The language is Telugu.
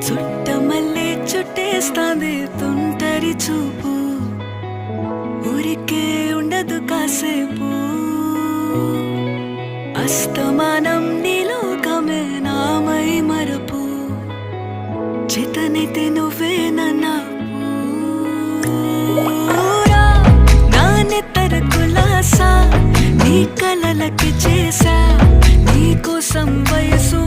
చుట్టమల్లే చుట్టేస్తాంది తుంటరి చూపు, ఊరికే ఉండదు కాసేపు. అస్తమానం నీలోకమే నామై మరపు, చేతనైతే నువ్వే నన్నా నా నెత్తర కులాసా, నీ కలలకి చేసా, నీ కోసం వయసు